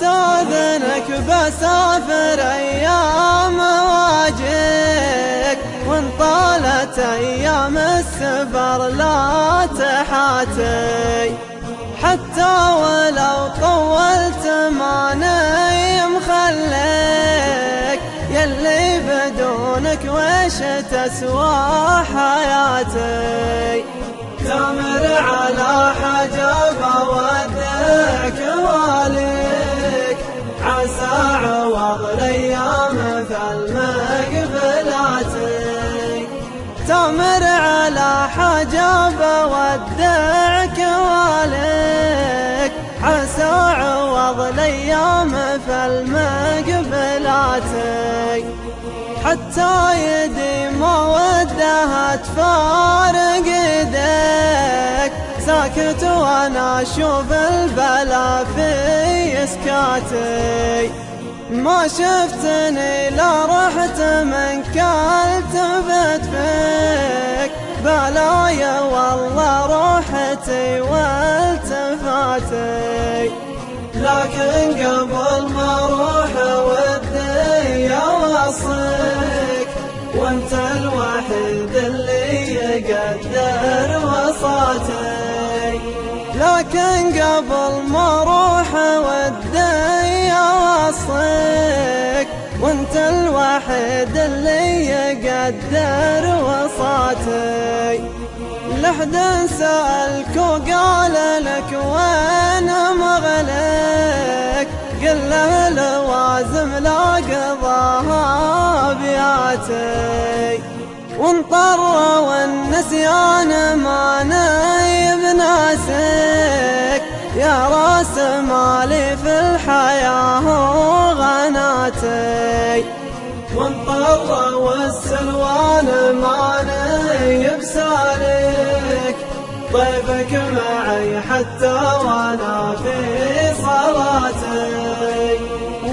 واستاذنك بسافر ايام واجيك، وان طالت ايام السفر لا تحاتي، حتى ولو طولت ماني مخليك، يلي بدونك وش تسوى حياتي. تامر على حجب اودعك واليك، عسى عوض الايام فالمقبلاتي. تامر على حجب اودعك واليك، عسى عوض الايام فالمقبلاتي. حتى يدي ما ودها تفارق يديك، ساكت وانا اشوف البلا في اسكاتي. ما شفتني لا رحت من كالتفت فيك، بلايا والله روحتي والتفاتي. لكن قبل ما اروح ودي اوصيك، وانت الوحيد اللي يقدر وصاتي. لكن قبل ما اروح ودي اوصيك، وانت الوحيد اللي يقدر وصاتي. لحد سألك وقال لك وين مغلك، قل له لوازم لا قضاها بياتي. وانطر والنسيان ما نايب ناسك، يا راس مالي في الحياة وغناتي. وانطر والسلوان ما نايب سالك، ضيفك معي حتى وانا في صلاتي.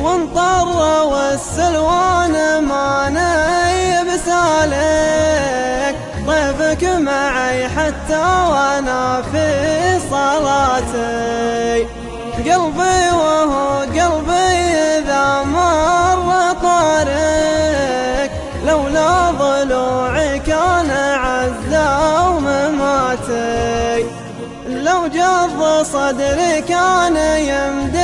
وانطر والسلوان ما نايب سالك، ضيفك معي حتى وانا في صلاتي. قلبي وهو قلبي إذا مر طارك، لولا ضلوعي كان عزا ومماتي. لو جض صدري كان يمدي